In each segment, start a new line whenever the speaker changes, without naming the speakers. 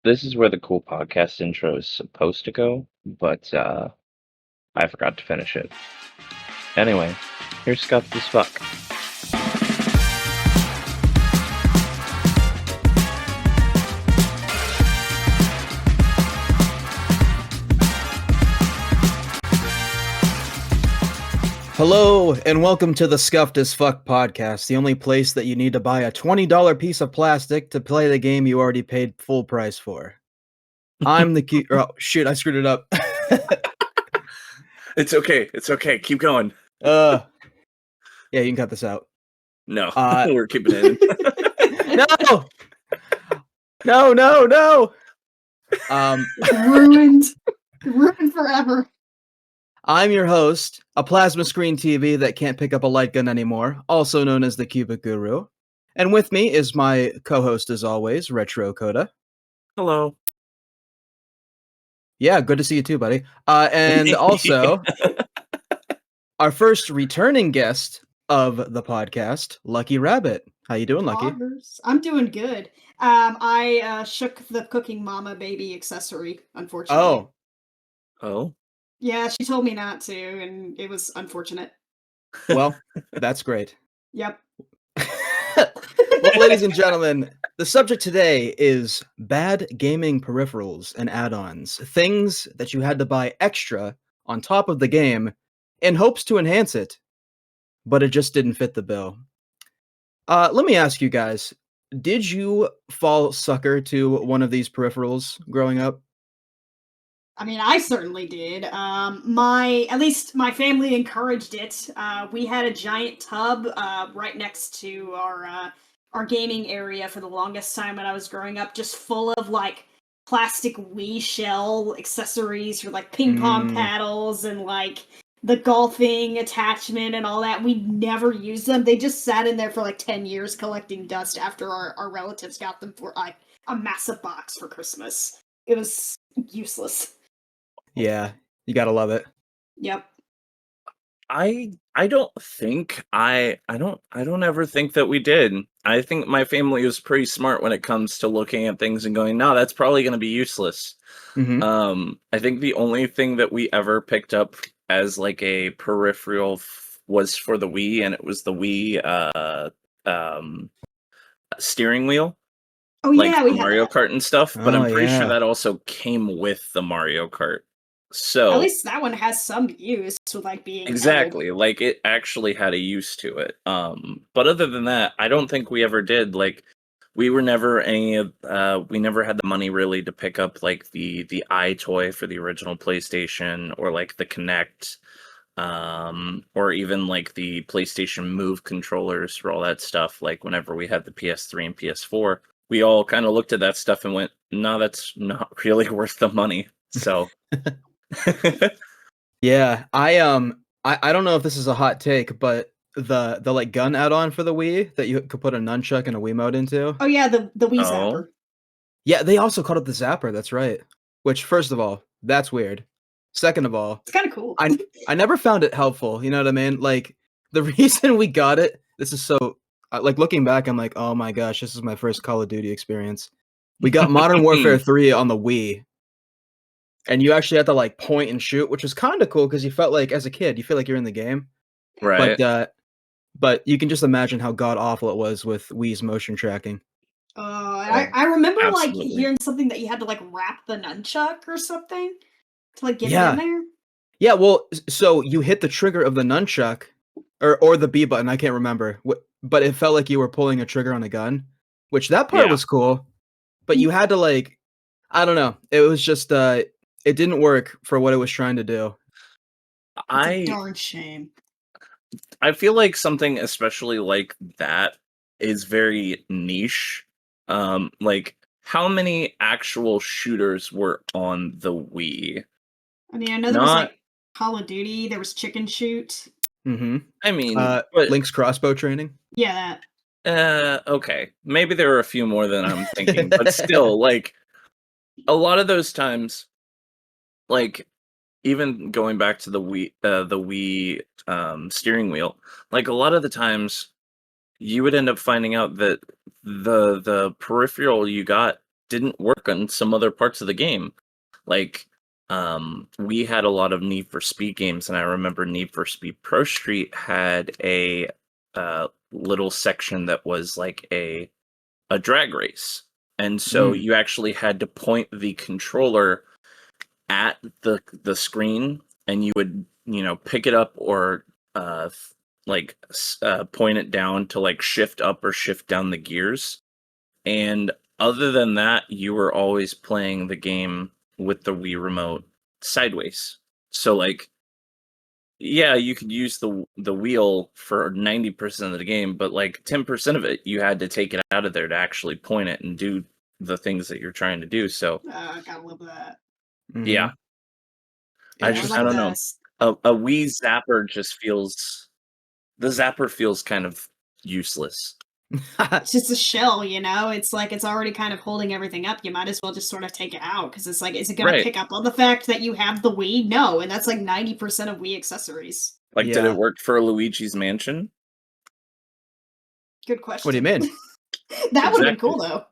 This is where the cool podcast intro is supposed to go, but I forgot to finish it. Anyway, here's Scuffed as Fuck.
Hello, and welcome to the Scuffed as Fuck podcast, the only place that you need to buy a $20 piece of plastic to play the game you already paid full price for. I'm the cute. Oh, shit, I screwed it up.
It's okay. It's okay. Keep going.
Yeah, you can cut this out.
No, we're keeping it in.
No.
Ruined forever.
I'm your host, a plasma screen TV that can't pick up a light gun anymore, also known as the Cubic Guru. And with me is my co-host, as always, Retro Coda.
Hello.
Yeah, good to see you too, buddy. And also, our first returning guest of the podcast, Lucky Rabbit. How you doing, Lucky?
I'm doing good. I shook the cooking mama baby accessory, unfortunately.
Oh.
Yeah, she told me not to, and it was unfortunate.
Well, that's great.
Yep.
Well, ladies and gentlemen, the subject today is bad gaming peripherals and add-ons. Things that you had to buy extra on top of the game in hopes to enhance it, but it just didn't fit the bill. Let me ask you guys, did you fall sucker to one of these peripherals growing up?
I mean, I certainly did. At least my family encouraged it. We had a giant tub right next to our gaming area for the longest time when I was growing up, just full of like plastic Wii shell accessories for like ping pong paddles and like the golfing attachment and all that. We never used them. They just sat in there for like 10 years collecting dust after our relatives got them for like a massive box for Christmas. It was useless.
Yeah, you gotta love it.
Yep.
I don't think I don't ever think that we did. I think my family was pretty smart when it comes to looking at things and going, no, that's probably going to be useless.
Mm-hmm.
I think the only thing that we ever picked up as like a peripheral was for the Wii, and it was the Wii steering wheel.
Oh
like
yeah, we had
Mario
that.
Kart and stuff, but
Oh,
I'm pretty
yeah.
sure that also came with the Mario Kart.
At
So
least that one has some use to like being
exactly, like it actually had a use to it. But other than that, I don't think we ever did. Like we were never we never had the money really to pick up like the iToy for the original PlayStation or like the Kinect, or even like the PlayStation Move controllers for all that stuff. Like whenever we had the PS3 and PS4, we all kind of looked at that stuff and went, no, that's not really worth the money. So
Yeah, I don't know if this is a hot take, but the like gun add-on for the Wii that you could put a nunchuck and a Wiimote into.
Oh yeah, the Wii
Oh.
Zapper.
Yeah, they also called it the Zapper, that's right. Which, first of all, that's weird. Second of all,
It's kind of cool.
I never found it helpful, you know what I mean? Like, the reason we got it, this is so, like, looking back, I'm like, oh my gosh, this is my first Call of Duty experience. We got Modern Warfare 3 on the Wii, and you actually had to, like, point and shoot, which was kind of cool, because you felt like, as a kid, you feel like you're in the game.
right.
But you can just imagine how god-awful it was with Wii's motion tracking.
I remember
Absolutely.
like hearing something that you had to like wrap the nunchuck or something to like get it
Yeah.
in there.
Yeah, well, so you hit the trigger of the nunchuck, or the B button, I can't remember, but it felt like you were pulling a trigger on a gun, which that part
Yeah.
was cool, but you had to like, I don't know, it was just, it didn't work for what it was trying to do.
It's a darn shame.
I feel like something especially like that is very niche. Like how many actual shooters were on the Wii?
I mean, I know there was like Call of Duty. There was Chicken Shoot.
Mm-hmm.
I mean, but
Link's crossbow training?
Yeah, that.
Okay, maybe there were a few more than I'm thinking, but still, like a lot of those times, like even going back to the Wii steering wheel, like a lot of the times you would end up finding out that the peripheral you got didn't work on some other parts of the game. Like, we had a lot of Need for Speed games, and I remember Need for Speed Pro Street had a little section that was like a drag race. And so you actually had to point the controller at the screen, and you would, pick it up or point it down to like shift up or shift down the gears. And other than that, you were always playing the game with the Wii remote sideways. So like, yeah, you could use the wheel for 90% of the game, but like 10% of it, you had to take it out of there to actually point it and do the things that you're trying to do. So
Gotta love that.
yeah,
Yeah,
I don't know. A Wii zapper just the zapper feels kind of useless.
It's just a shell, It's like it's already kind of holding everything up. You might as well just sort of take it out, because it's like, is it going to pick up on the fact that you have the Wii? No, and that's like 90% of Wii accessories.
Like, did it work for Luigi's Mansion?
Good question.
What do you mean?
That would have been cool, though.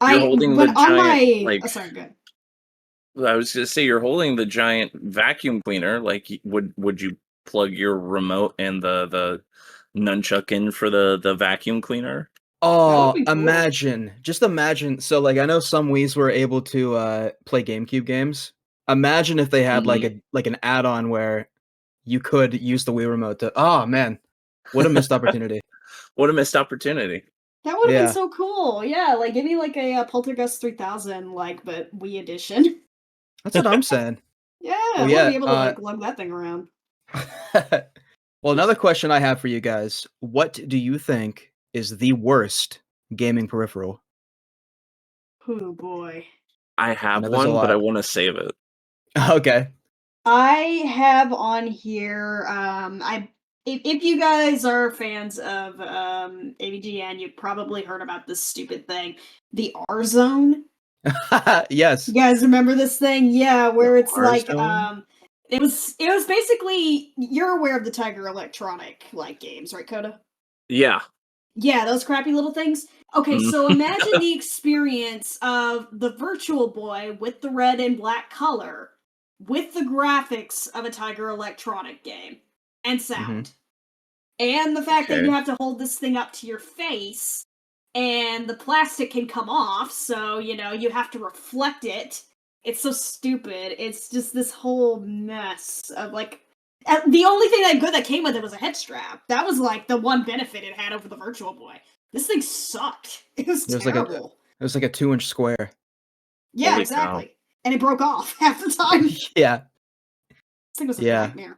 You're holding the giant,
oh, sorry, good.
I was going to say, you're holding the giant vacuum cleaner. Like, would you plug your remote and the nunchuck in for the vacuum cleaner?
Oh,
cool.
just imagine. So, like, I know some Wiis were able to play GameCube games. Imagine if they had like an add-on where you could use the Wii remote to. Oh man, what a missed opportunity!
What a missed opportunity!
That would have been so cool. Yeah, like give me like a Poltergeist 3000, but Wii edition.
That's what I'm saying.
Yeah, I want to be able to like lug that thing around.
Well, another question I have for you guys: what do you think is the worst gaming peripheral?
Oh boy.
I have one, but I want to save it.
Okay.
I have on here. If you guys are fans of AVGN, you've probably heard about this stupid thing, the R Zone.
Yes.
You guys remember this thing? Yeah, where it's like
R-Zone?
it was basically, you're aware of the Tiger Electronic like games, right, Coda?
Yeah.
Yeah, those crappy little things. Okay, so imagine the experience of the Virtual Boy with the red and black color, with the graphics of a Tiger Electronic game, and sound. And the fact that you have to hold this thing up to your face, and the plastic can come off, so, you have to reflect it. It's so stupid. It's just this whole mess of, like... The only thing that came with it was a head strap. That was, like, the one benefit it had over the Virtual Boy. This thing sucked. It was terrible.
It was like a 2-inch square.
Yeah,
Holy
exactly.
cow.
And it broke off half the time.
Yeah.
This thing was a nightmare.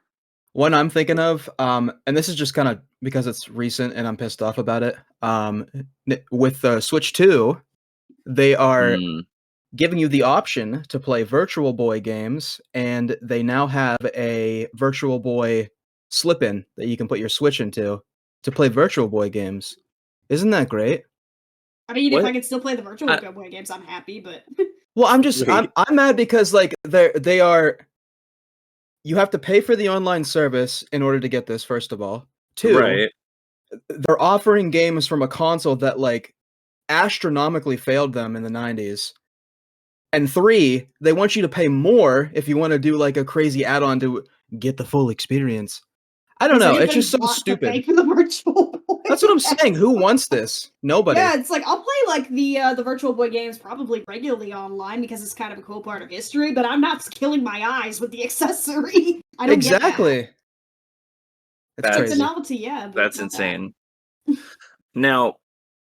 One I'm thinking of, and this is just kind of because it's recent and I'm pissed off about it. With the Switch 2, they are giving you the option to play Virtual Boy games, and they now have a Virtual Boy slip-in that you can put your Switch into to play Virtual Boy games. Isn't that great?
I mean, if I can still play the Virtual Boy games, I'm happy, but...
Well, I'm mad because, like, they are... You have to pay for the online service in order to get this, first of all. 2, they're offering games from a console that, like, astronomically failed them in the 90s. And 3, they want you to pay more if you want to do, like, a crazy add-on to get the full experience. I don't know, it's just so stupid.
For the Virtual Boy.
That's what I'm saying. Who wants this? Nobody.
Yeah, it's like, I'll play, like, the Virtual Boy games probably regularly online because it's kind of a cool part of history, but I'm not killing my eyes with the accessory. I don't get that.
It's crazy.
It's a novelty, yeah.
That's insane. Now,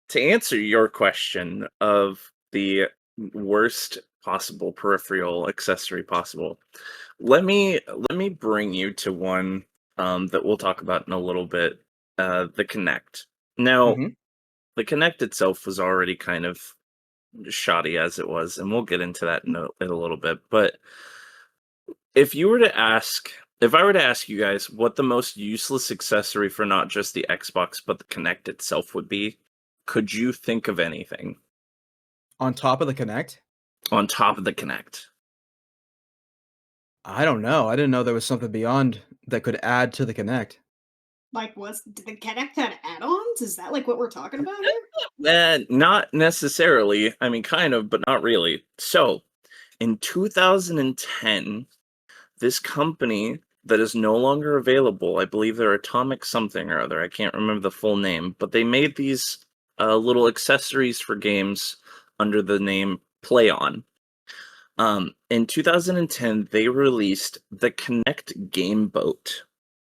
to answer your question of the worst possible peripheral accessory possible, let me bring you to one that we'll talk about in a little bit, the Kinect. Now, the Kinect itself was already kind of shoddy as it was, and we'll get into that in a little bit, but if I were to ask you guys what the most useless accessory for not just the Xbox but the Kinect itself would be, could you think of anything?
On top of the Kinect?
On top of the Kinect.
I don't know. I didn't know there was something beyond that could add to the Kinect.
Like, did the Kinect have add-ons? add-ons? Is that like what we're talking about here?
Not necessarily. I mean, kind of, but not really. So, in 2010, this company that is no longer available, I believe they're Atomic something or other, I can't remember the full name, but they made these little accessories for games under the name PlayOn. In 2010, they released the Kinect Game Boat,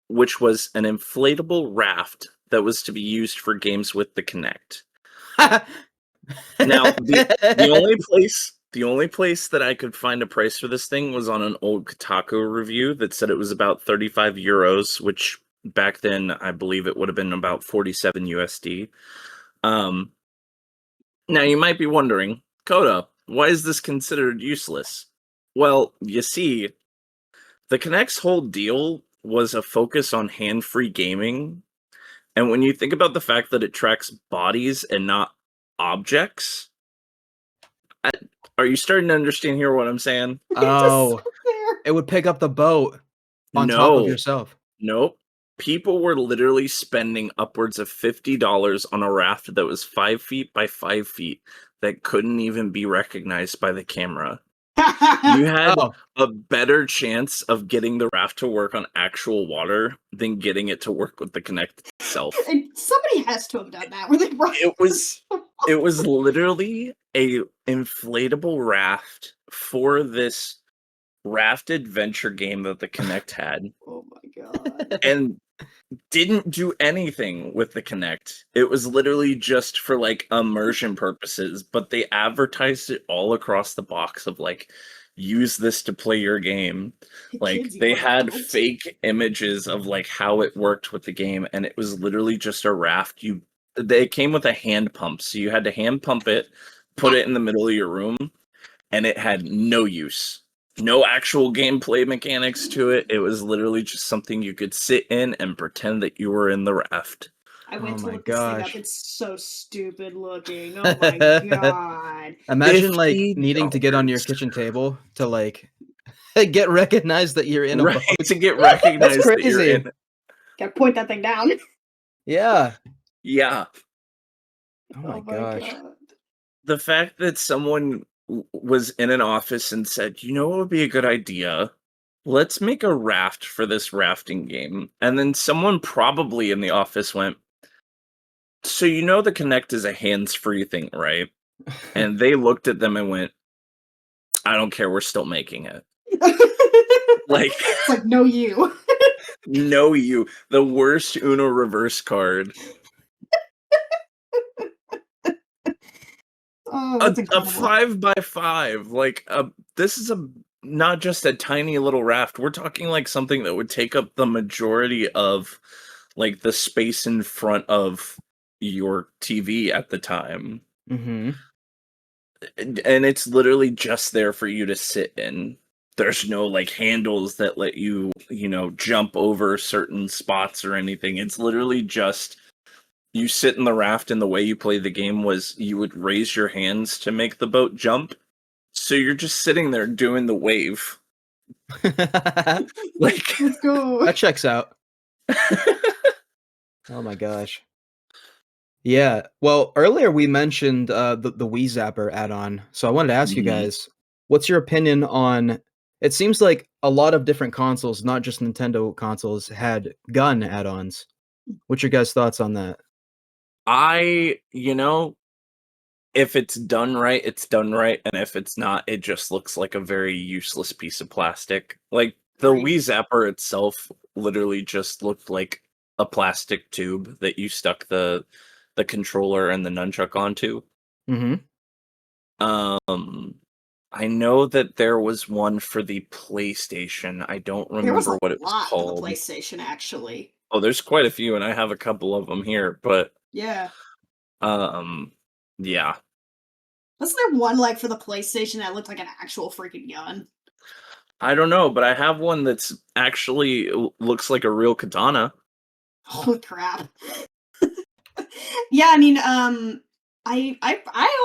which was an inflatable raft that was to be used for games with the Kinect. Now, the only place that I could find a price for this thing was on an old Kotaku review that said it was about 35 euros, which back then I believe it would have been about 47 USD. Now you might be wondering, Coda, why is this considered useless? Well, you see, the Kinect's whole deal was a focus on hand-free gaming, and when you think about the fact that it tracks bodies and not objects, are you starting to understand here what I'm saying?
Oh, it would pick up the boat on top of
No.
yourself.
Nope. People were literally spending upwards of $50 on a raft that was 5 feet by 5 feet that couldn't even be recognized by the camera. You had
Oh,
a better chance of getting the raft to work on actual water than getting it to work with the Kinect itself.
And somebody has to have done that. Where they brought
It was literally a inflatable raft for this raft adventure game that the Kinect had,
Oh my god.
and didn't do anything with the Kinect. It was literally just for like immersion purposes, but they advertised it all across the box of like, use this to play your game. Like
Kids, you
they
want
had
adults.
fake images of like how it worked with the game, and it was literally just a raft. They came with a hand pump, so you had to hand pump it, put it in the middle of your room, and it had no use. No actual gameplay mechanics to it. It was literally just something you could sit in and pretend that you were in the raft.
I went
Oh
to
my
look this thing up.
gosh.
It's so stupid looking. Oh my god.
Imagine like
$50.
needing to get on your kitchen table to like get recognized that you're in a
Right,
boat.
to get recognized that you're
crazy.
in.
Gotta point that thing down.
Yeah.
Yeah.
Oh my gosh.
god.
The fact that someone was in an office and said, you know what would be a good idea? Let's make a raft for this rafting game. And then someone probably in the office went, so you know the Kinect is a hands-free thing, right? And they looked at them and went, I don't care, we're still making it. Like,
It's like, no you.
no you. The worst Uno reverse card.
Oh,
A
that's incredible.
5x5. Like, this is not just a tiny little raft. We're talking like something that would take up the majority of like the space in front of your TV at the time.
Mm-hmm.
And it's literally just there for you to sit in. There's no like handles that let you, jump over certain spots or anything. It's literally just you sit in the raft, and the way you play the game was you would raise your hands to make the boat jump. So you're just sitting there doing the wave. Like,
Let's go.
That checks out. Oh my gosh. Yeah. Well, earlier we mentioned the Wii Zapper add-on. So I wanted to ask you
Mhm.
guys, what's your opinion on it seems like a lot of different consoles, not just Nintendo consoles, had gun add-ons. What's your guys' thoughts on that?
If it's done right, it's done right, and if it's not, it just looks like a very useless piece of plastic. Like, the
Agreed.
Wii Zapper itself literally just looked like a plastic tube that you stuck the controller and the nunchuck onto.
Mm-hmm.
I know that there was one for the PlayStation. I don't
There was
remember
a
what it was
lot for the
called.
PlayStation, actually.
Oh, there's quite a few, and I have a couple of them here, but
Yeah.
yeah.
Wasn't there one like for the PlayStation that looked like an actual freaking gun?
I don't know, but I have one that's actually looks like a real katana.
Holy crap. Yeah, I mean, I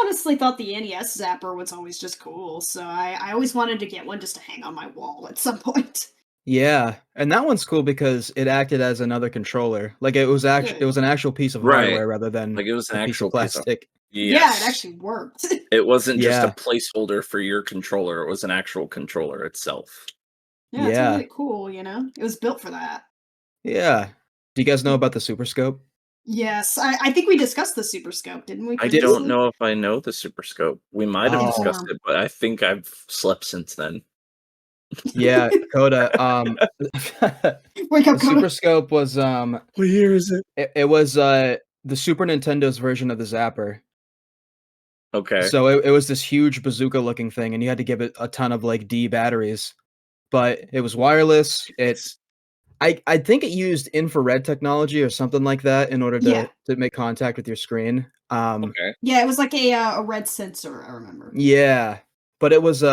honestly thought the NES Zapper was always just cool, so I always wanted to get one just to hang on my wall at some point.
Yeah, and that one's cool because it acted as another controller. Like it was
Yeah.
it was an actual piece of
Right.
hardware rather than
Like it was an
a piece of
actual piece of
plastic.
Yeah,
yes.
it actually worked.
It wasn't just a
Yeah.
placeholder for your controller, it was an actual controller itself.
Yeah, it's
Yeah.
really cool, you know? It was built for that.
Yeah. Do you guys know about the Super Scope?
Yes, I think we discussed the Super Scope, didn't we?
I
Did we?
don't
Previously?
know if I know the Super Scope. We might have
Oh.
discussed
Inform.
it, but I think I've slept since then.
Yeah, Coda.
Wake up,
The Super
Coda.
Scope was
What year is it?
it was the Super Nintendo's version of the Zapper.
Okay.
So it was this huge bazooka looking thing, and you had to give it a ton of like D batteries. But it was wireless. I think it used infrared technology or something like that in order
Yeah.
to make contact with your screen.
Okay.
Yeah, it was like a red sensor, I remember.
Yeah, but it was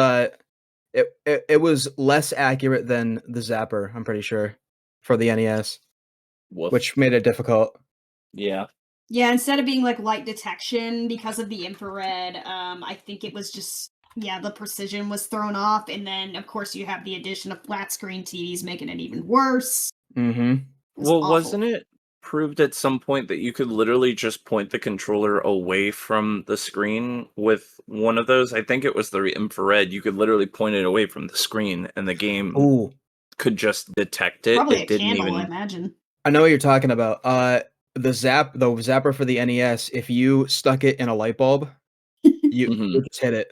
it was less accurate than the Zapper, I'm pretty sure, for the NES,
Woof.
which made it difficult.
Yeah.
Yeah, instead of being like light detection because of the infrared, I think it was just the precision was thrown off, and then of course you have the addition of flat screen TVs making it even worse.
Mm-hmm.
It was
Well,
awful.
wasn't it proved at some point that you could literally just point the controller away from the screen with one of those? I think it was the infrared. You could literally point it away from the screen, and the game
Ooh,
could just detect it.
Probably
It
a
didn't
candle, I
even.
imagine.
I know what you're talking about. The Zapper for the NES, if you stuck it in a light bulb, you
Mhm.
just hit it.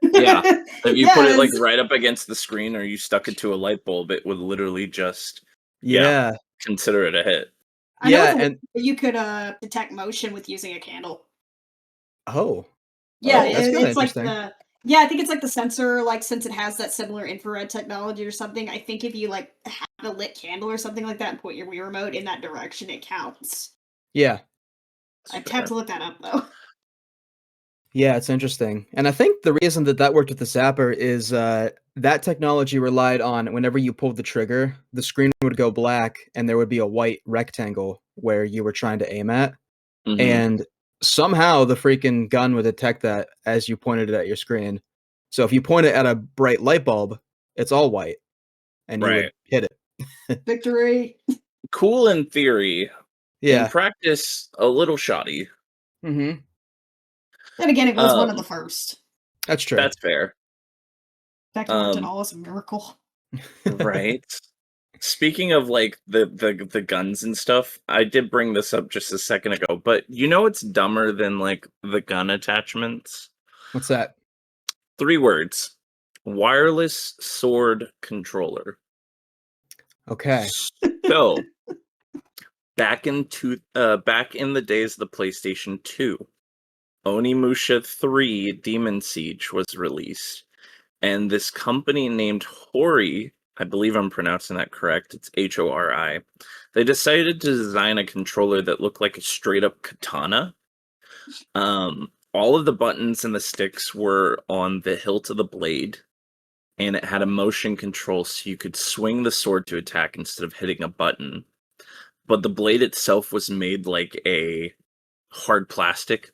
Yeah. If you put it like
Yes.
right up against the screen, or you stuck it to a light bulb, it would literally just
Yeah.
consider it a hit.
I know
Yeah,
it's a
and
you could detect motion with using a candle.
oh,
Yeah,
Oh.
that's kind of
it's like
interesting.
I think it's like the sensor, like since it has that similar infrared technology or something. I think if you like have a lit candle or something like that and point your Wii remote in that direction, it counts.
Yeah.
I'd
Fair.
have to look that up though.
Yeah, it's interesting. And I think the reason that that worked with the Zapper is that technology relied on whenever you pulled the trigger, the screen would go black and there would be a white rectangle where you were trying to aim at.
Mhm.
And somehow the freaking gun would detect that as you pointed it at your screen. So if you point it at a bright light bulb, it's all white and you would
Right.
hit it.
Victory.
Cool in theory. In
Yeah.
practice, a little shoddy.
Mm-hmm.
Then again, it was one of the
Um,
first.
That's true.
That's fair.
The fact it worked at all is a miracle.
Right. Speaking of like the guns and stuff, I did bring this up just a second ago, but you know it's dumber than like the gun attachments?
What's that?
3 words. Wireless sword controller.
Okay.
So, back in the days of the PlayStation 2, Onimusha 3 Demon Siege was released, and this company named Hori, I believe I'm pronouncing that correct, it's Hori, they decided to design a controller that looked like a straight up katana. All of the buttons and the sticks were on the hilt of the blade, and it had a motion control so you could swing the sword to attack instead of hitting a button. But the blade itself was made like a hard plastic.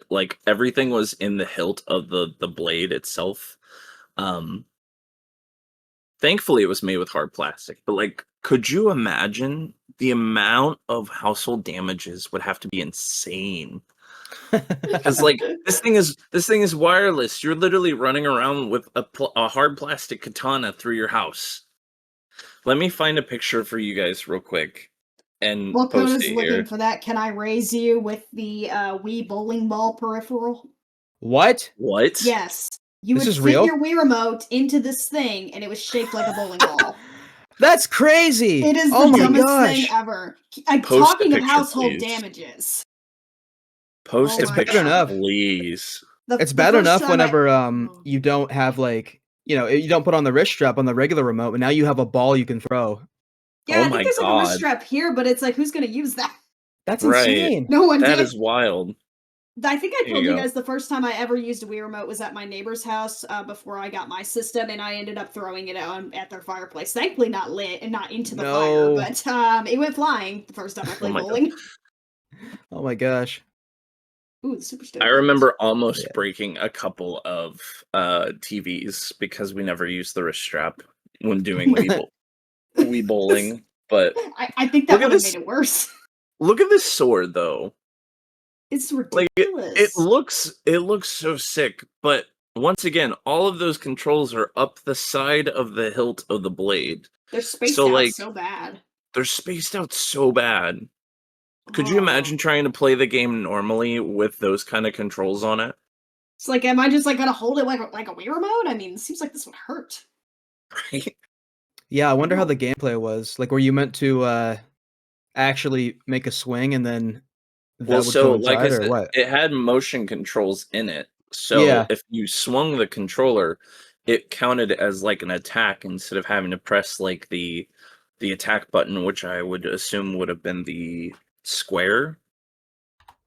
Like everything was in the hilt of the blade itself. Thankfully it was made with hard plastic, but like could you imagine the amount of household damages would have to be insane? Because like this thing is wireless. You're literally running around with a hard plastic katana through your house. Let me find a picture for you guys real quick and
While
post
Coda's
it
looking
here.
for that, can I raise you with the Wii bowling ball peripheral?
What?
What?
Yes. You
This
would
is
fit
real?
your Wii remote into this thing, and it was shaped like a bowling ball.
That's crazy.
It is
Oh
the
my
dumbest
gosh.
thing ever. I'm
Post a
talking of
picture,
household
please.
damages.
Post
Oh
a
It's
my
bad
picture,
enough.
please.
It's
The
bad
first
enough
time
whenever
Oh.
you don't have like you don't put on the wrist strap on the regular remote, but now you have a ball you can throw.
Yeah,
Oh
I think
my
there's like a wrist
god.
strap here, but it's like, who's gonna use that?
That's
Right.
insane.
No one
That
did.
is wild.
I think I
Here
told
you
you
go.
guys the first time I ever used a Wii remote was at my neighbor's house before I got my system, and I ended up throwing it on at their fireplace. Thankfully, not lit and not into the fire,
No.
but it went flying the first time I
Oh
played
my god.
bowling.
Oh my gosh.
Ooh, the Super
I
Stove.
remember almost
Yeah.
breaking a couple of TVs because we never used the wrist strap when doing Wii Wii bowling, but
I think that
Look at
would have
this.
made it worse.
look at this sword though.
It's
Like
ridiculous.
it looks so sick, but once again, all of those controls are up the side of the hilt of the blade.
They're spaced
So
out
like
so bad.
they're spaced out so bad. Could you
Oh.
imagine trying to play the game normally with those kind of controls on it?
It's like, am I just like gonna hold it like a Wii remote? I mean, it seems like this would hurt.
Right?
Yeah, I wonder how
Oh.
the gameplay was. Like, were you meant to actually make a swing and then
Well,
that would
so like I
coincide, or
said,
what?
it had motion controls in it. So
Yeah,
if you swung the controller, it counted as like an attack instead of having to press like the attack button, which I would assume would have been the square,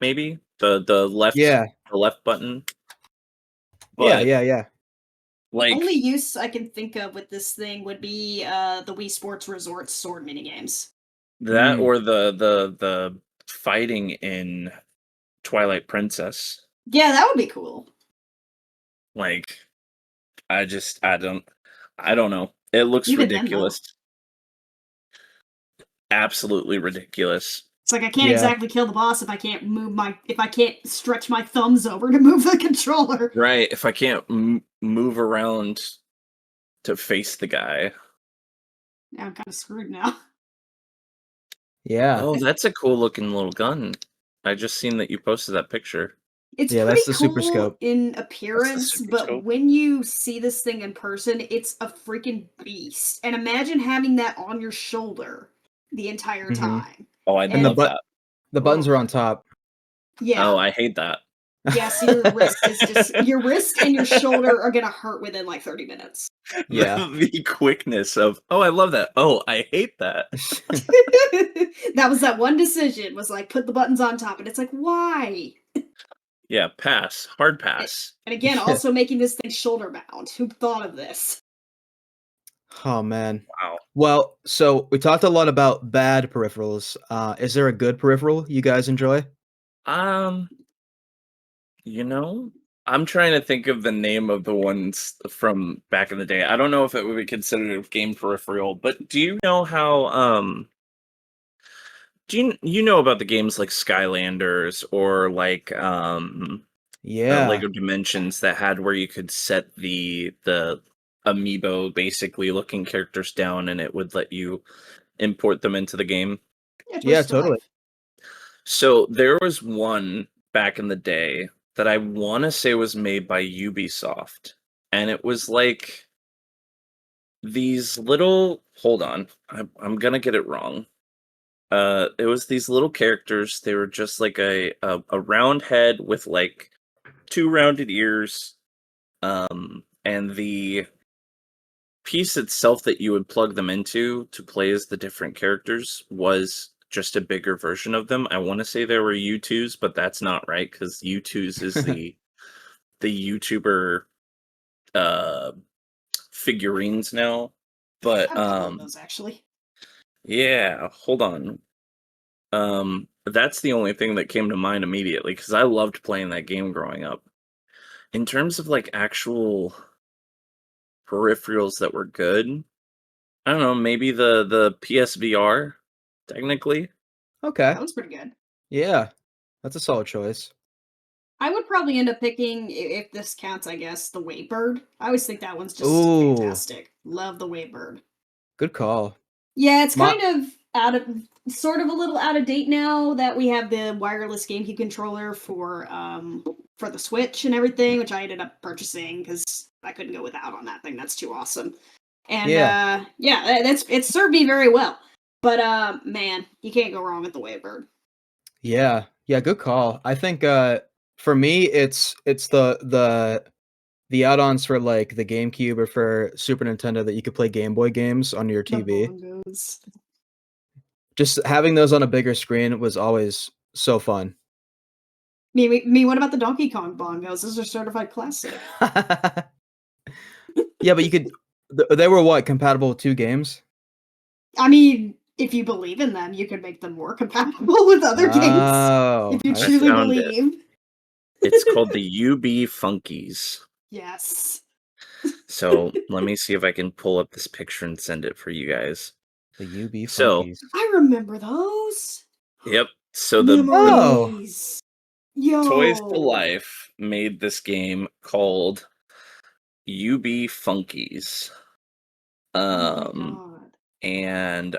maybe
yeah,
the left button.
yeah,
But
yeah.
like
Only use I can think of with this thing would be the Wii Sports Resort sword minigames.
that,
Mm.
or the fighting in Twilight Princess.
Yeah, that would be cool.
Like I don't know. It looks
Even then, though.
ridiculous. Absolutely ridiculous.
It's like I can't
Yeah.
exactly kill the boss if I can't stretch my thumbs over to move the controller.
Right, if I can't move around to face the guy.
Now I'm kind of screwed now.
Yeah.
Oh, that's a cool looking little gun. I just seen that you posted that picture.
It's
Yeah,
pretty
that's the
cool
Super Scope.
in appearance,
Super
but
Scope?
when you see this thing in person, it's a freaking beast. And imagine having that on your shoulder the entire
Mhm.
time.
Oh, I
And
love
the
that.
The buttons
Oh.
are on top.
Yeah.
Oh, I hate that.
Yeah, so your wrist and your shoulder are gonna hurt within like 30 minutes.
Yeah.
The quickness of, oh, I love that. Oh, I hate that.
That was that one decision, was like put the buttons on top, and it's like, why?
Yeah, pass. Hard pass.
And again, also making this thing shoulder bound. Who thought of this?
Oh man.
Wow.
Well, so we talked a lot about bad peripherals. Is there a good peripheral you guys enjoy?
You know, I'm trying to think of the name of the ones from back in the day. I don't know if it would be considered a game peripheral, but do you know how you know about the games like Skylanders or like
Yeah.
Lego Dimensions that had where you could set the amiibo basically looking characters down and it would let you import them into the game?
Yeah,
Yeah,
Twist of
totally.
Life.
So there was one back in the day that I want to say was made by Ubisoft, and it was like these little. Hold on, I'm gonna get it wrong. It was these little characters. They were just like a round head with like two rounded ears, and the piece itself that you would plug them into to play as the different characters was just a bigger version of them. I want to say there were U2s, but that's not right because U2s is the YouTuber figurines now. But
I have a couple of those actually.
yeah, hold on. That's the only thing that came to mind immediately because I loved playing that game growing up. In terms of like actual peripherals that were good, I don't know, maybe the PSVR technically.
Okay.
That was pretty good.
Yeah. That's a solid choice.
I would probably end up picking, if this counts, I guess, the Wavebird. I always think that one's just
Ooh.
fantastic. Love the Wavebird.
Good call.
Yeah, it's
My-
kind of sort of a little out of date now that we have the wireless GameCube controller for the Switch and everything, which I ended up purchasing because I couldn't go without on that thing. That's too awesome. And
Yeah.
it's served me very well. But man, you can't go wrong with the Wavebird.
Yeah. Yeah, good call. I think for me it's the add-ons for like the GameCube or for Super Nintendo that you could play Game Boy games on your
The
TV.
bongos.
Just having those on a bigger screen was always so fun.
Me, what about the Donkey Kong bongos? Those are certified classic.
Yeah, but you could they were what, compatible with 2 games?
I mean, if you believe in them, you can make them more compatible with other games.
Oh,
If you
I
truly
found it.
believe.
It's called the UB Funkies.
Yes.
So let me see if I can pull up this picture and send it for you guys.
The UB
So-
Funkies.
I remember those.
Yep. So the
Memories. Yo.
Toys to Life made this game called UB Funkies.
Oh my god.
And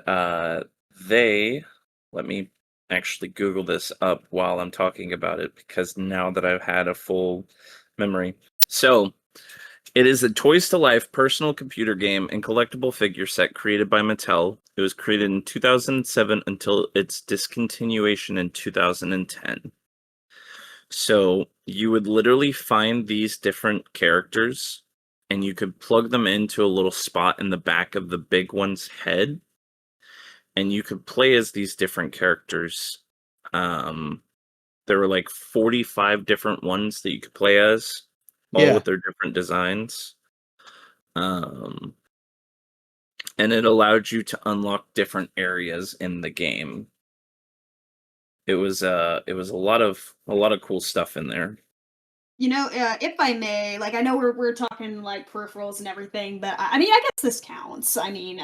they let me actually Google this up while I'm talking about it, because now that I've had a full memory. So it is a Toys to Life personal computer game and collectible figure set created by Mattel. It was created in 2007 until its discontinuation in 2010. So you would literally find these different characters and you could plug them into a little spot in the back of the big one's head, and you could play as these different characters. There were like 45 different ones that you could play as, all with their different designs. And it allowed you to unlock different areas in the game. It was a lot of cool stuff in there.
You know, if I may, like, I know we're talking like peripherals and everything, but I mean, I guess this counts. I mean,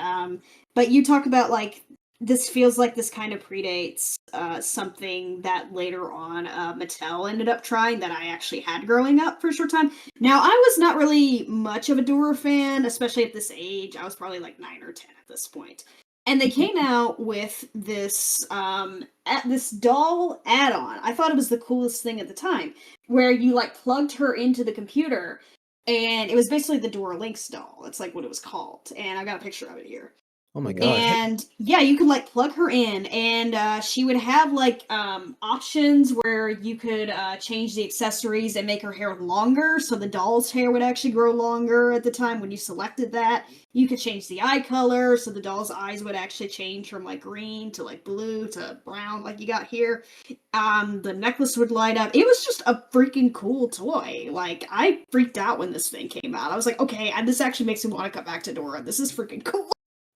but you talk about like this feels like this kind of predates something that later on Mattel ended up trying that I actually had growing up for a short time. Now, I was not really much of a Dora fan, especially at this age. I was probably like 9 or 10 at this point. And they came out with this this doll add-on. I thought it was the coolest thing at the time, where you like plugged her into the computer, and it was basically the Dora Lynx doll. That's like what it was called, and I got a picture of it here.
Oh my god.
And yeah, you could like plug her in, and she would have like options where you could change the accessories and make her hair longer, so the doll's hair would actually grow longer at the time when you selected that. You could change the eye color, so the doll's eyes would actually change from like green to like blue to brown, like you got here. The necklace would light up. It was just a freaking cool toy. Like, I freaked out when this thing came out. I was like, okay, this actually makes me want to come back to Dora. This is freaking cool.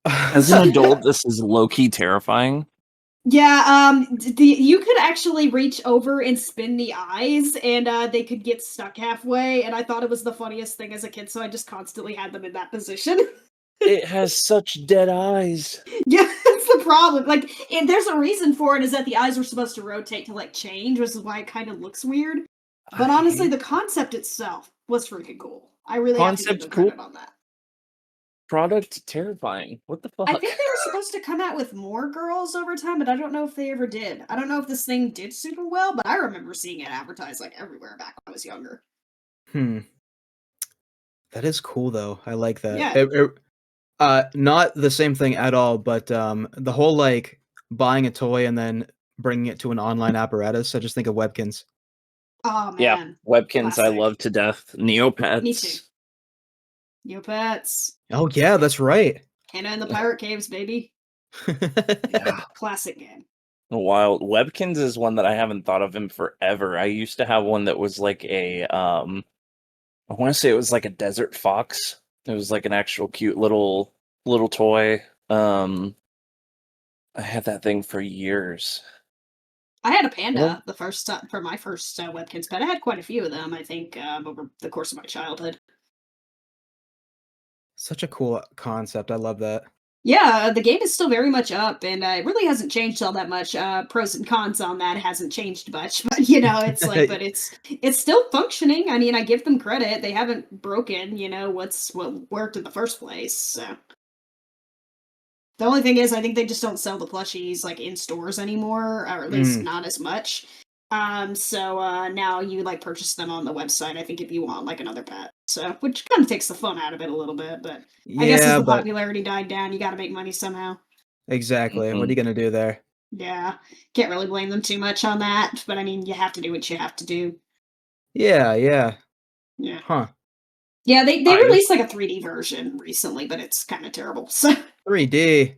As an adult, this is low-key terrifying.
Yeah, you could actually reach over and spin the eyes, and they could get stuck halfway, and I thought it was the funniest thing as a kid, so I just constantly had them in that position.
It has such dead eyes.
Yeah, that's the problem. Like, and there's a reason for it, is that the eyes were supposed to rotate to, like, change, which is why it kind of looks weird. But honestly, the concept itself was freaking cool. I really have to give them credit on that.
Product terrifying. What the fuck?
I think they were supposed to come out with more girls over time, but I don't know if they ever did. I don't know if this thing did super well, but I remember seeing it advertised like everywhere back when I was younger.
That is cool though. I like that.
Yeah.
Not the same thing at all, but the whole like buying a toy and then bringing it to an online apparatus. I just think of Webkins.
Oh man.
Yeah, Webkins I
Classic.
love to death. Neopets.
Me too. Neopets.
Oh yeah, that's right.
Hannah and the Pirate Caves, baby.
Yeah.
Classic game.
Wild. Webkins is one that I haven't thought of in forever. I used to have one that was like a I want to say it was like a desert fox. It was like an actual cute little toy. I had that thing for years.
I had a panda the first time for my first Webkins pet. I had quite a few of them, I think, over the course of my childhood.
Such a cool concept. I love that.
Yeah, the game is still very much up, and it really hasn't changed all that much. Pros and cons on that hasn't changed much, but you know, it's like, but it's still functioning. I mean, I give them credit; they haven't broken, you know, what worked in the first place. So the only thing is, I think they just don't sell the plushies like in stores anymore, or at least not as much. So now you like purchase them on the website. I think if you want like another pet, so which kind of takes the fun out of it a little bit, but. I guess as the popularity died down, you got to make money somehow.
Exactly. What are you gonna do there?
Yeah, can't really blame them too much on that. But I mean, you have to do what you have to do.
Yeah.
Yeah.
Huh.
Yeah, they released like a 3D version recently, but it's kind of terrible. So
3D.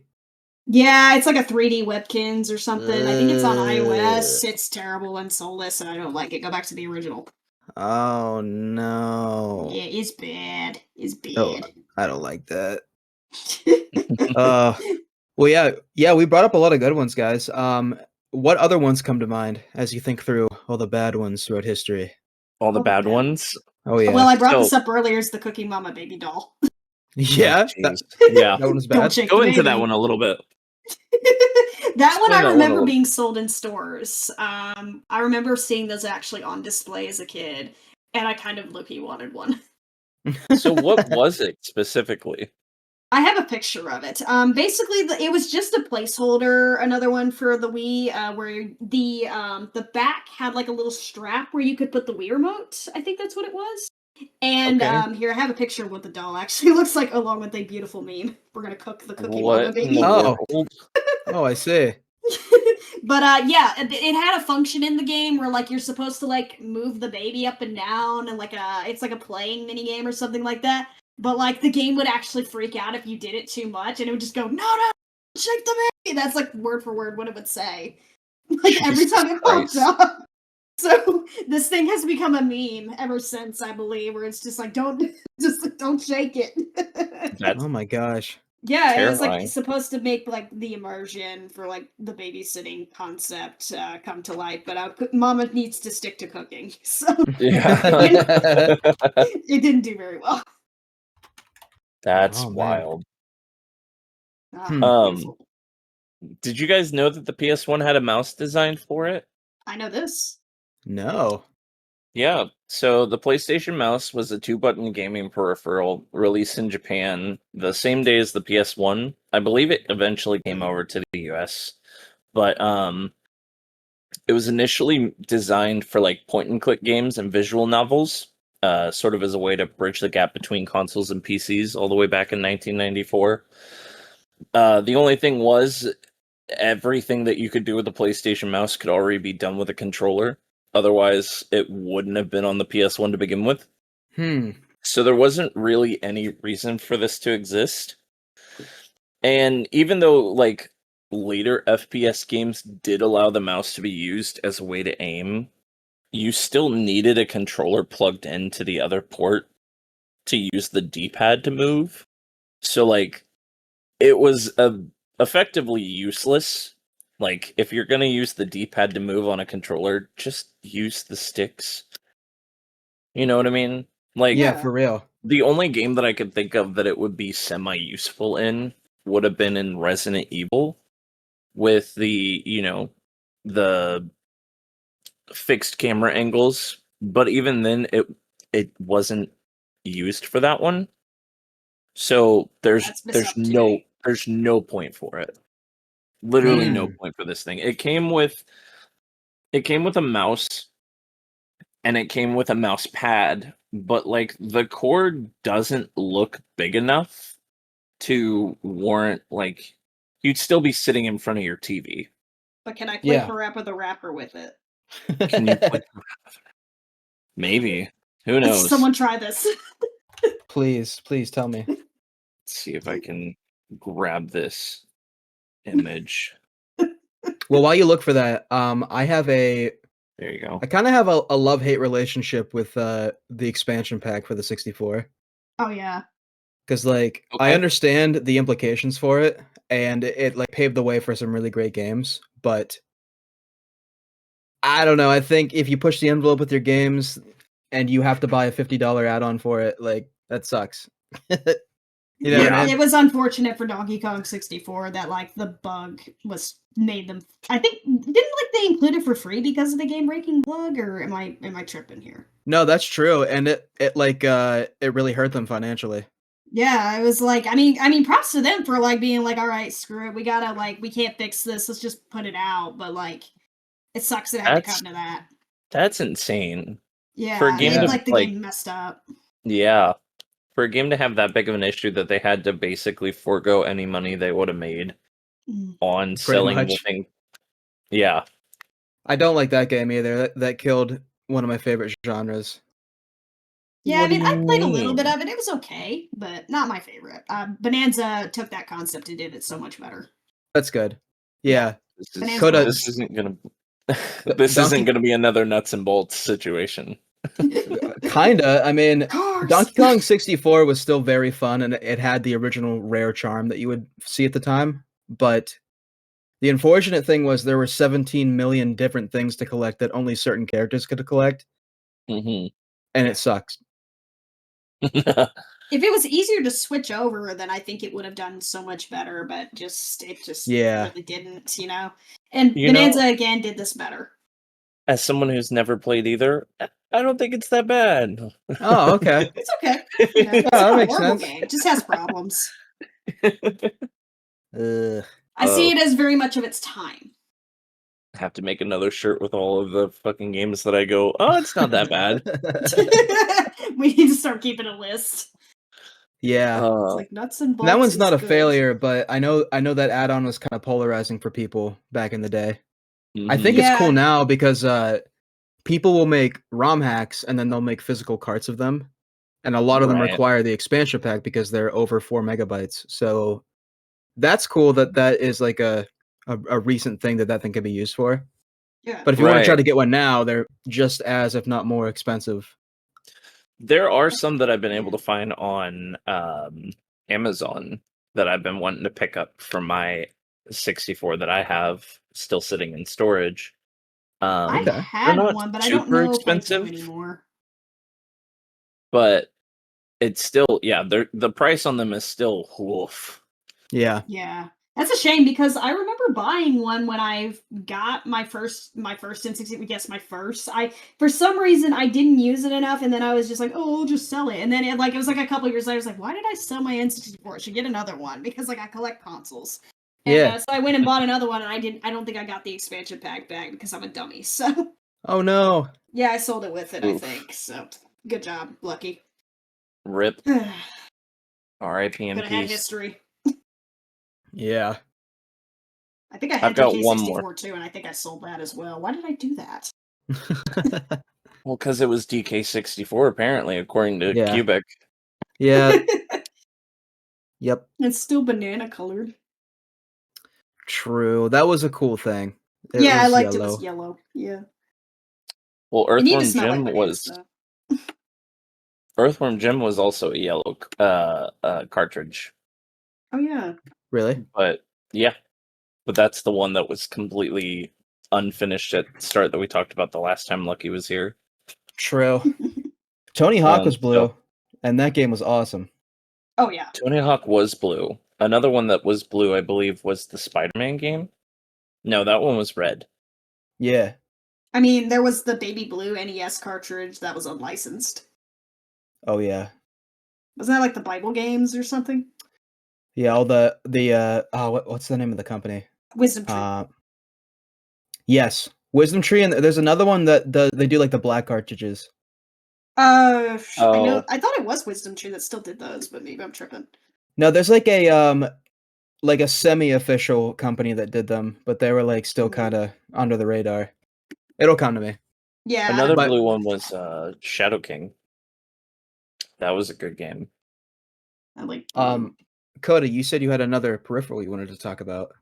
yeah, it's like a 3D Webkins or something. I think it's on iOS. It's terrible and soulless, and I don't like it. Go back to the original.
Oh no.
Yeah, it's bad. It's bad.
Oh, I don't like that. Well, yeah, we brought up a lot of good ones, guys. What other ones come to mind as you think through all the bad ones throughout history?
All the bad ones?
Oh yeah.
Well, I brought this up earlier. It's the Cookie Mama baby doll.
Yeah.
Yeah.
That one was
Don't
bad.
shake
Go
the
into that
baby.
one a little bit.
That one
Explain
I
that one a
remember
little.
being sold in stores. I remember seeing those actually on display as a kid, and I kind of low-key wanted one.
So what was it specifically?
I have a picture of it. Basically, it was just a placeholder. Another one for the Wii, where the back had like a little strap where you could put the Wii remote. I think that's what it was. And
Okay.
here I have a picture of what the doll actually looks like, along with a beautiful meme. We're gonna cook the cookie mama
What in the
baby.
world?
Oh, I see.
But yeah, it had a function in the game where like you're supposed to like move the baby up and down, and like it's like a playing mini game or something like that. But like the game would actually freak out if you did it too much, and it would just go, no, shake the baby. That's like word for word what it would say, like every
Jesus
time it popped
Christ.
up. So this thing has become a meme ever since, I believe, where it's just like don't shake it.
That's
Oh my gosh.
Yeah, it was like
terrifying.
supposed to make like the immersion for like the babysitting concept come to light, but Mama needs to stick to cooking, so
Yeah.
it didn't do very well.
That's
Oh, man.
wild.
Hmm.
Beautiful.
Did you guys know that the PS1 had a mouse designed for it?
I know this.
No.
Yeah. So the PlayStation Mouse was a 2-button gaming peripheral released in Japan the same day as the PS1. I believe it eventually came over to the US. But it was initially designed for like point and click games and visual novels, sort of as a way to bridge the gap between consoles and PCs all the way back in 1994. The only thing was everything that you could do with the PlayStation Mouse could already be done with a controller. Otherwise, it wouldn't have been on the PS1 to begin with. So there wasn't really any reason for this to exist. And even though, like, later FPS games did allow the mouse to be used as a way to aim, you still needed a controller plugged into the other port to use the D-pad to move. So, like, it was effectively useless. Like, if you're gonna use the D-pad to move on a controller, just use the sticks. You know what I mean? Like,
Yeah,
Yeah.
for real.
the only game that I could think of that it would be semi-useful in would have been in Resident Evil, with the fixed camera angles. But even then, it wasn't used for that one. So
That's missed opportunity.
there's no point for it. Literally no
Hmm.
point for this thing. It came with a mouse, and it came with a mouse pad, but like the cord doesn't look big enough to warrant, like, you'd still be sitting in front of your TV.
But can I play
Yeah.
Parappa the Rapper with it?
Can you play? Maybe. Who knows?
Someone try this.
Please tell me.
Let's see if I can grab this image.
Well, while you look for that, I
There you go.
kind of have a love-hate relationship with the expansion pack for the 64.
Oh yeah.
Because like I
Okay.
understand the implications for it, and it like paved the way for some really great games, but I don't know. I think if you push the envelope with your games and you have to buy a $50 add-on for it, like that sucks. You know what I
Yeah.
mean?
It was unfortunate for Donkey Kong 64 that like the bug was made them. I think didn't like they include it for free because of the game breaking bug, or am I tripping here?
No, that's true, and it like it really hurt them financially.
Yeah, it was like I mean props to them for like being like, all right, screw it, we gotta like we can't fix this, let's just put it out. But like it sucks that it had to
That's
come to that.
that's insane.
Yeah,
For a game
it,
Yeah.
like the
like
game messed up.
yeah, for a game to have that big of an issue that they had to basically forego any money they would have made
Mm.
on
Pretty
selling the
much.
thing. Yeah.
I don't like that game either. That killed one of my favorite genres.
Yeah,
What
I
do
mean,
you
I played a little bit
mean?
of it. It was okay, but not my favorite. Bonanza took that concept and did it so much better.
That's good.
Yeah.
Yeah.
Bonanza
Coulda-
This
rules.
isn't gonna this
Donkey-
isn't gonna be another nuts and bolts situation.
Kinda. I mean,
Cars!
Donkey Kong 64 was still very fun, and it had the original rare charm that you would see at the time. But the unfortunate thing was there were 17 million different things to collect that only certain characters could collect,
Hmm.
and it sucks.
If it was easier to switch over, then I think it would have done so much better. But it just
Yeah.
really didn't, you know. And
You know-
Bonanza again did this better.
As someone who's never played either, I don't think it's that bad.
Oh, okay.
It's okay. You know, it's
that
not a
makes
horrible
sense.
game. It just has problems.
Ugh.
I see it as very much of its time.
Have to make another shirt with all of the fucking games that I go, oh, it's not that bad.
We need to start keeping a list.
Yeah.
It's like nuts and bolts.
That one's
is
not a
good.
failure, but I know that add-on was kind of polarizing for people back in the day. I
Mhm.
think it's cool
Yeah.
now because people will make ROM hacks and then they'll make physical carts of them, and a lot of them
Right.
require the expansion pack because they're over 4 megabytes. So that's cool that is like a recent thing that thing can be used for.
Yeah.
But if you want to try
Right.
to get one now, they're just as, if not more, expensive.
There are some that I've been able to find on Amazon that I've been wanting to pick up from my 64 that I have still sitting in storage.
I
Okay.
had
not
one, but I don't
super
know if I
expensive.
do anymore.
But it's still, yeah, the price on them is still woof.
Yeah.
Yeah. That's a shame because I remember buying one when I got my first N64. Yes, my first. For some reason I didn't use it enough, and then I was just like, oh, I'll just sell it. And then it was like a couple years later, I was like, why did I sell my N64? I should get another one because like I collect consoles. And,
Yeah.
so I went and bought another one, and I don't think I got the expansion pack back because I'm a dummy. So
Oh no.
yeah, I sold it with it.
Oof.
I think so. Good job, Lucky.
Rip.
But
R.I.P. in
I had
peace.
history.
Yeah.
I think I had
I've got
DK64
one more.
too, and I think I sold that as well. Why did I do that?
Well, because it was DK64, apparently, according to
Yeah.
Cubic.
Yeah. Yep.
It's still banana colored.
True. That was a cool thing. It
Yeah, I
was
liked it
yellow.
was yellow. Yeah.
Well,
You need to
Earthworm
smell like
Jim
bananas,
was
though.
Earthworm Jim was also a yellow cartridge.
Oh yeah.
Really?
But yeah, but that's the one that was completely unfinished at the start that we talked about the last time Lucky was here.
True. Tony Hawk was blue,
So
and that game was awesome.
Oh yeah.
Tony Hawk was blue. Another one that was blue, I believe, was the Spider-Man game. No, that one was red.
Yeah.
I mean, there was the Baby Blue NES cartridge that was unlicensed.
Oh yeah.
Wasn't that like the Bible games or something?
Yeah. All what's the name of the company?
Wisdom Tree.
Yes, Wisdom Tree, and there's another one that they do like the black cartridges.
I know.
Oh.
I thought it was Wisdom Tree that still did those, but maybe I'm tripping.
No, there's like a semi-official company that did them, but they were like still kind of under the radar. It'll come to me.
Yeah. I
Another
don't
blue
know.
one was Shadow King. That was a good game.
I like blue.
Coda, you said you had another peripheral you wanted to talk about.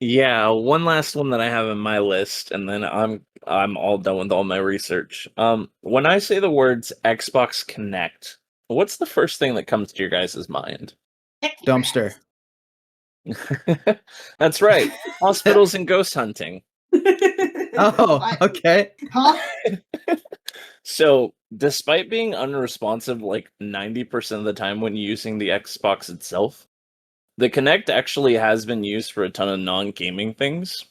Yeah, one last one that I have in my list, and then I'm all done with all my research. When I say the words Xbox Connect, what's the first thing that comes to your guys' mind?
Dumpster.
That's right. Hospitals and ghost hunting.
Oh, okay.
Huh?
So, despite being unresponsive like 90% of the time when using the Xbox itself, the Kinect actually has been used for a ton of non-gaming things.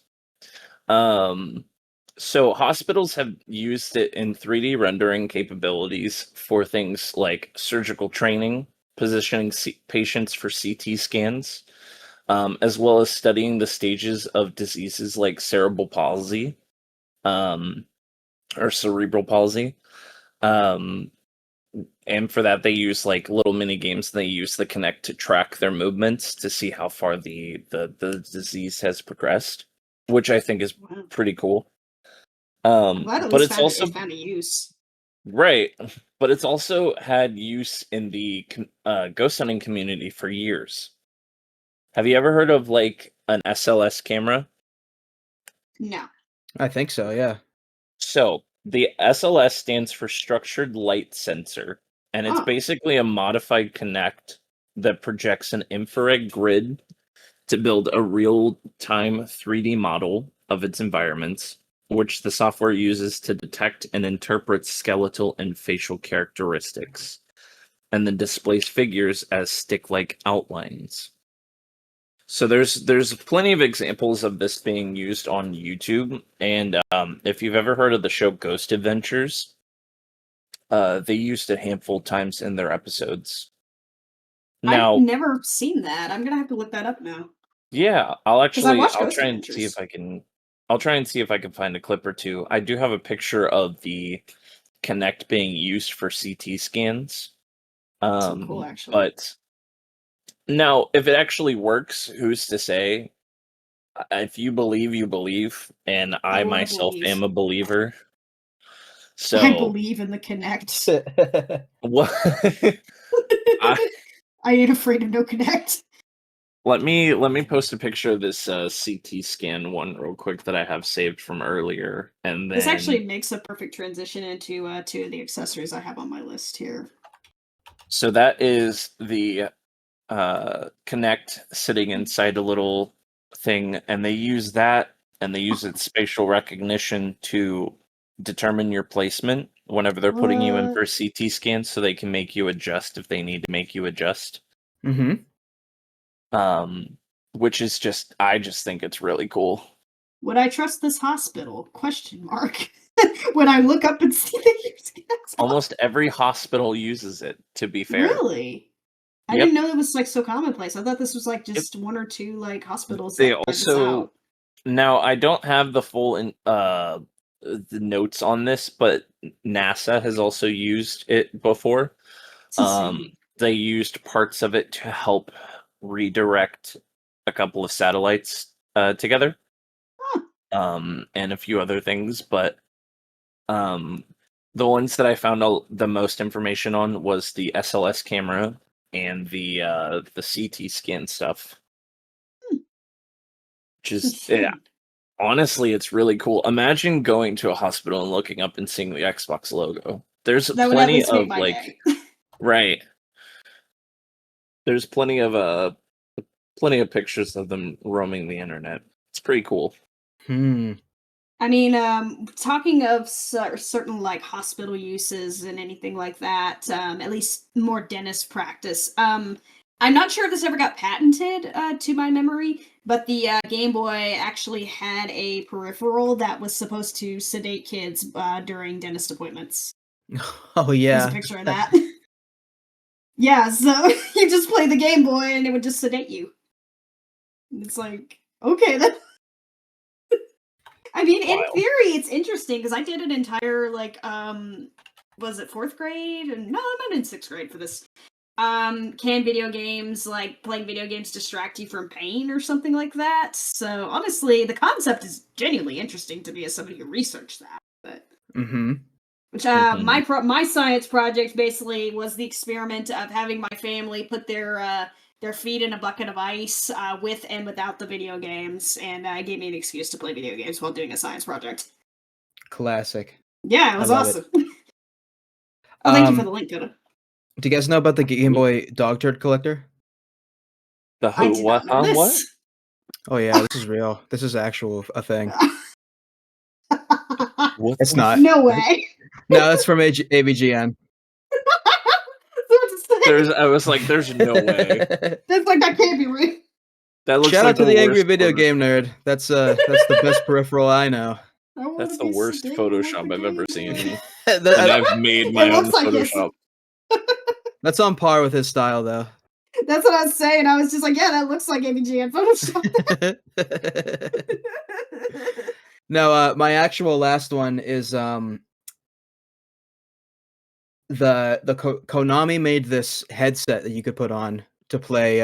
So hospitals have used it in 3D rendering capabilities for things like surgical training, positioning patients for CT scans, as well as studying the stages of diseases like cerebral palsy, or cerebral palsy. And for that, they use like little mini games. They use the Kinect to track their movements to see how far the disease has progressed, which I think is
Wow.
pretty cool.
I'm glad at
But
least
it's also
it found a use.
right. But it's also had use in the ghost hunting community for years. Have you ever heard of like an SLS camera?
No.
I think so. Yeah.
So the SLS stands for Structured Light Sensor, and it's
Oh.
basically a modified Kinect that projects an infrared grid to build a real-time 3D model of its environments, which the software uses to detect and interpret skeletal and facial characteristics. and then displays figures as stick-like outlines. So there's plenty of examples of this being used on YouTube, and if you've ever heard of the show Ghost Adventures, they used it a handful of times in their episodes. Now,
I've never seen that. I'm gonna have to look that up now.
yeah,
I watched
I'll
Ghost
try and see
Adventures.
if I can. I'll try and see if I can find a clip or two. I do have a picture of the Kinect being used for CT scans.
So cool, actually.
But now, if it actually works, who's to say? If you believe, you believe, and I
wanna
myself
believe.
am a believer.
I
So
believe in the Kinect.
what? I,
I ain't afraid of no Kinect.
let me post a picture of this CT scan one real quick that I have saved from earlier, and then
This actually makes a perfect transition into two of the accessories I have on my list here.
so that is the Kinect sitting inside a little thing, and they use that, and they use its spatial recognition to determine your placement whenever they're putting you in for CT scans, so they can make you adjust if they need to make you adjust.
Mm-hmm.
Which is just, I just think it's really cool.
Would I trust this hospital? Question mark. When I look up and see they use Kinect.
Almost every hospital uses it, to be fair.
Really? I
Yep.
didn't know it was like so commonplace. I thought this was like just one or two like hospitals
They
that tried this
also
out.
now I don't have the full the notes on this, but NASA has also used it before.
It's insane.
They used parts of it to help redirect a couple of satellites together.
Huh.
And a few other things, but the ones that I found the most information on was the SLS camera and the CT scan stuff. Just yeah, honestly, it's really cool. Imagine going to a hospital and looking up and seeing the Xbox logo. There's
That would at
plenty
least make
of
my
like
day.
right. There's plenty of pictures of them roaming the internet. It's pretty cool.
I mean, talking of certain like hospital uses and anything like that, at least more dentist practice. I'm not sure if this ever got patented to my memory, but the Game Boy actually had a peripheral that was supposed to sedate kids during dentist appointments.
Oh yeah.
There's a picture of that. Yeah, so you just play the Game Boy and it would just sedate you. It's like, okay, then. I mean, in theory, it's interesting because I did an entire was it 4th grade? And no, I'm not in 6th grade for this. Can video games, like playing video games, distract you from pain or something like that? So honestly, the concept is genuinely interesting to me as somebody who researched that. But which my science project basically was the experiment of having my family put their feet in a bucket of ice with and without the video games, and it gave me an excuse to play video games while doing a science project.
Classic.
Yeah, it was awesome. Oh, thank you for the link, Coda.
Do you guys know about the Game Boy dog turd collector?
The who? What? What?
Oh yeah, this is real. This is actual a thing.
It's
not.
No way.
No, it's from AVGN.
I was like, there's no way.
That's like, that can't be real.
That looks
Shout
like
out to the Angry Video
Photoshop.
Game Nerd. That's the best peripheral I know.
That's the worst Photoshop I've ever seen.
And
I've made my own Photoshop.
That's on par with his style, though.
That's what I was saying. I was just like, yeah, that looks like AVGN Photoshop.
No, my actual last one is Konami made this headset that you could put on to play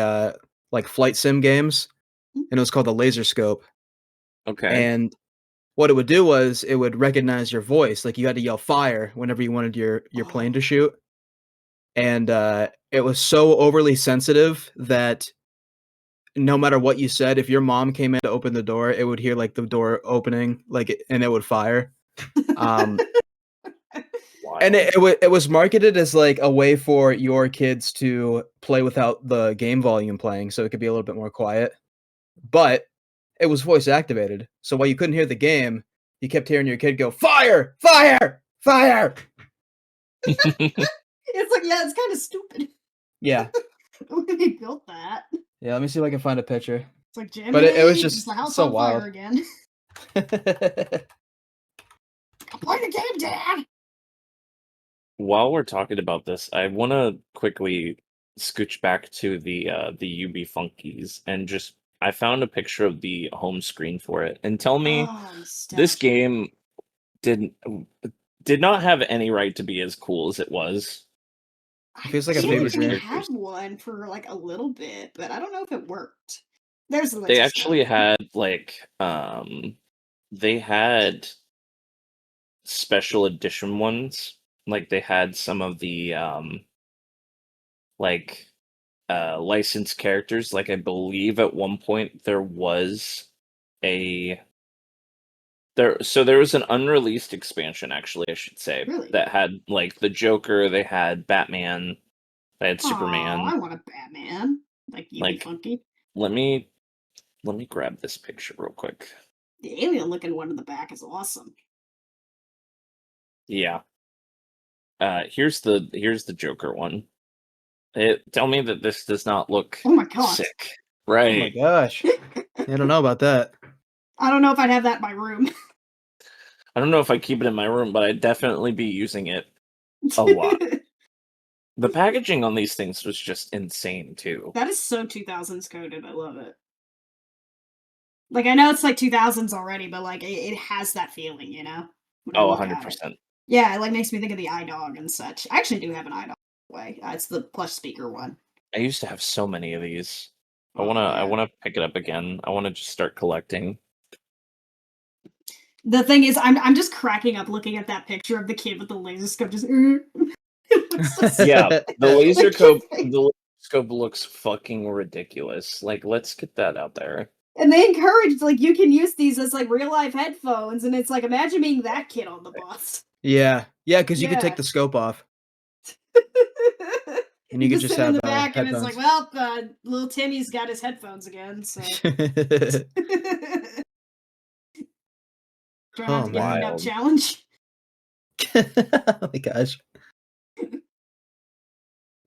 like flight sim games, and it was called the Laser Scope.
Okay.
And what it would do was it would recognize your voice, like you had to yell fire whenever you wanted your plane to shoot. And it was so overly sensitive that no matter what you said, if your mom came in to open the door, it would hear like the door opening, and it would fire. And it was marketed as like a way for your kids to play without the game volume playing, so it could be a little bit more quiet. But it was voice activated, so while you couldn't hear the game, you kept hearing your kid go, "Fire! Fire! Fire!"
It's like, yeah, it's kind of stupid.
Yeah.
When they built that.
Yeah, let me see if I can find a picture.
It's like, Jimmy,
But it was
is
just
the house
so
on fire
wild.
again. I'm playing a game, Dad!
While we're talking about this, I want to quickly scooch back to the UB Funkies and just I found a picture of the home screen for it and tell me
Oh,
this
nostalgia.
game didn't did not have any right to be as cool as it was.
It feels like a
Some of
fever
these
We
dream.
characters.
had one for like a little bit, but I don't know if it worked. There's the
They
laser
actually
stuff.
had they had special edition ones. Like they had some of the like licensed characters. Like I believe at one point there was a there was an unreleased expansion, actually, I should say,
Really?
that had like the Joker, they had Batman, they had
Oh,
Superman.
I want a Batman. Like you be
Like
funky.
let me grab this picture real quick.
The alien looking one in the back is awesome.
Yeah. Here's the Joker one. Tell me that this does not look
Oh my god.
sick.
Oh my
Right.
gosh. I don't know about that.
I don't know if I'd have that in my room.
I don't know if I keep it in my room, but I'd definitely be using it a lot. The packaging on these things was just insane too.
That is so 2000s coded. I love it. Like, I know it's like 2000s already, but like it has that feeling, you know? When I
Oh,
look at it.
100%.
Yeah, it like makes me think of the iDog and such. I actually do have an iDog way. It's the plush speaker one.
I used to have so many of these. I
Oh,
I
man.
wanna pick it up again. I wanna just start collecting.
The thing is, I'm just cracking up looking at that picture of the kid with the laser scope just it looks so stupid.
Yeah, the laser
Like,
scope
his face.
the laser scope looks fucking ridiculous. Like, let's get that out there.
And they encouraged like you can use these as like real life headphones, and it's like imagine being that kid on the bus.
Yeah. Yeah, because you could
Yeah.
take the scope off and
You
you could
just
just
sit in
have
the back, and it's
headphones.
like, well, little Timmy's got his headphones again, so try not
Oh
to get eaten up
Wild.
challenge.
oh my gosh.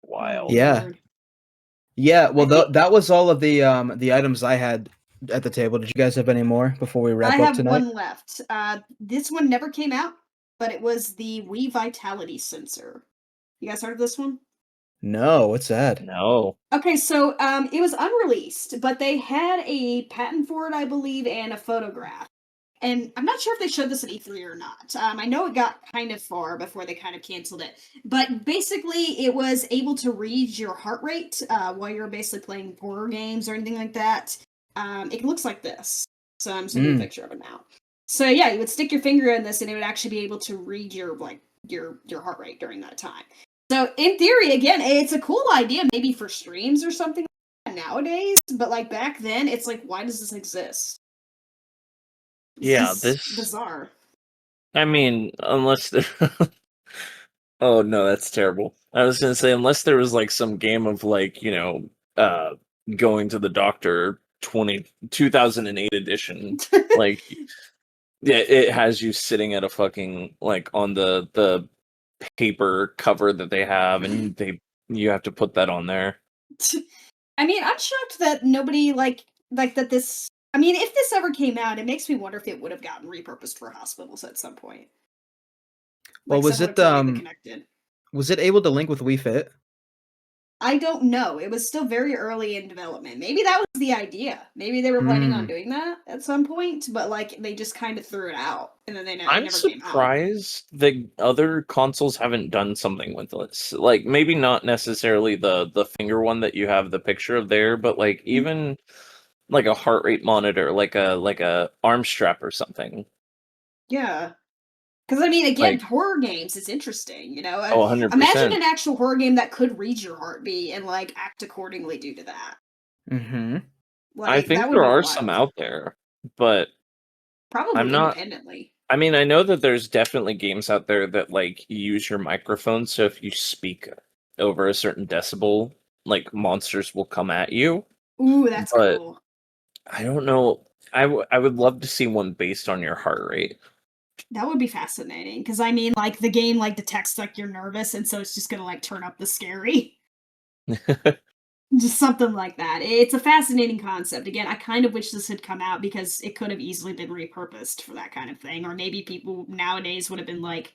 Wild.
Yeah.
Lord.
Yeah, well,
I think
that was all of the items I had at the table. Did you guys have any more before we
I
wrap up
have
tonight?
one left. This one never came out, but it was the Wii Vitality sensor. You guys heard of this one?
No, what's that?
No.
Okay, so it was unreleased, but they had a patent for it, I believe, and a photograph. And I'm not sure if they showed this at E3 or not. I know it got kind of far before they kind of canceled it. But basically, it was able to read your heart rate while you're basically playing horror games or anything like that. It looks like this. So I'm sending you a picture of it now. So yeah, you would stick your finger in this, and it would actually be able to read your your heart rate during that time. So in theory, again, it's a cool idea, maybe for streams or something like that nowadays. But like back then, it's like, why does this exist?
Yeah,
This is
this
bizarre.
I mean, unless there Oh no, that's terrible. I was gonna say unless there was like some game of like, going to the doctor 2008 edition. Like yeah, it has you sitting at a fucking like on the paper cover that they have and you have to put that on there.
I mean, I'm shocked that nobody like that this. I mean, if this ever came out, it makes me wonder if it would have gotten repurposed for hospitals at some point.
Well,
Like similar to like the Connected.
was it able to link with Wii Fit?
I don't know. It was still very early in development. Maybe that was the idea. Maybe they were planning on doing that at some point, but like they just kind of threw it out, and then it
I'm
never came out.
surprised that other consoles haven't done something with this. Like maybe not necessarily the finger one that you have the picture of there, but like even like a heart rate monitor, like a arm strap or something.
Yeah. Because, I mean, again,
Like
horror games, it's interesting, you know?
oh,
Imagine
100%.
an actual horror game that could read your heartbeat and, like, act accordingly due to that.
Mm-hmm.
I
Like,
think
that would
there
be
are
wild.
some out there, but
Probably
I'm not
independently.
I mean, I know that there's definitely games out there that like use your microphone, so if you speak over a certain decibel, like monsters will come at you.
Ooh, that's
But
cool.
I don't know. I would love to see one based on your heart rate.
That would be fascinating because I mean, like the game like detects like you're nervous, and so it's just gonna like turn up the scary. Just something like that. It's a fascinating concept. Again, I kind of wish this had come out because it could have easily been repurposed for that kind of thing. Or maybe people nowadays would have been like,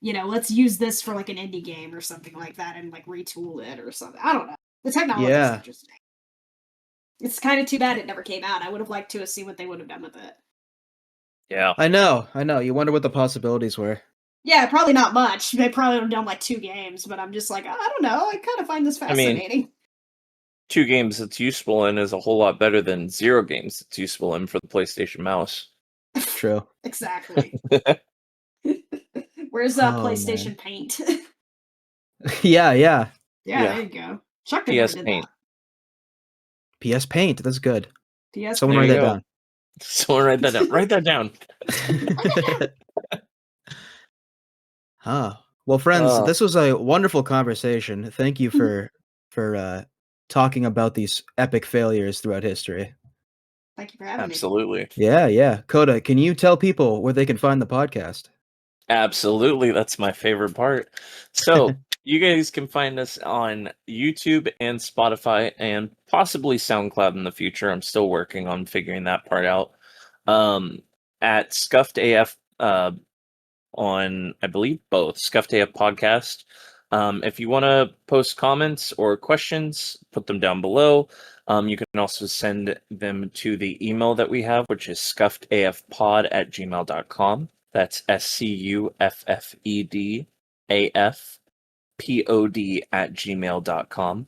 let's use this for like an indie game or something like that and like retool it or something. I don't know. The technology is
Yeah.
interesting. It's kind of too bad it never came out. I would have liked to have seen what they would have done with it.
Yeah.
I know. You wonder what the possibilities were.
Yeah, probably not much. They probably would have done like 2 games, but I'm just like, I don't know. I kind of find this
I mean,
fascinating.
2 games it's useful in is a whole lot better than 0 games it's useful in for the PlayStation Mouse.
True.
Exactly. Where's
Oh,
PlayStation
man.
Paint?
Yeah.
Yeah,
Yeah.
there you go. Chuck never
PS
did
Paint.
PS Paint. That's good.
that. PS
Someone
There
write
you
that
go.
down.
Someone write that down. Write that down.
Huh. Well, friends,
Oh,
this was a wonderful conversation. Thank you for talking about these epic failures throughout history.
Thank you for having me.
absolutely.
Yeah. Coda, can you tell people where they can find the podcast?
Absolutely. That's my favorite part. So, you guys can find us on YouTube and Spotify and possibly SoundCloud in the future. I'm still working on figuring that part out. At Scuffed AF on, I believe, both Scuffed AF podcast. If you want to post comments or questions, put them down below. You can also send them to the email that we have, which is scuffedafpod@gmail.com. That's SCUFFEDAFPOD@gmail.com.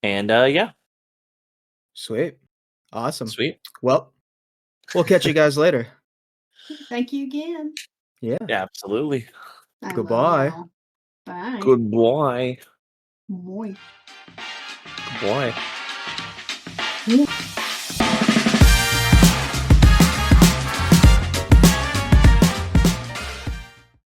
And yeah,
Sweet. Awesome.
sweet.
Well, we'll catch you guys later.
Thank you again.
Yeah.
Yeah, absolutely.
I love
Goodbye.
y'all. Bye.
Good boy.
Boy.
Boy.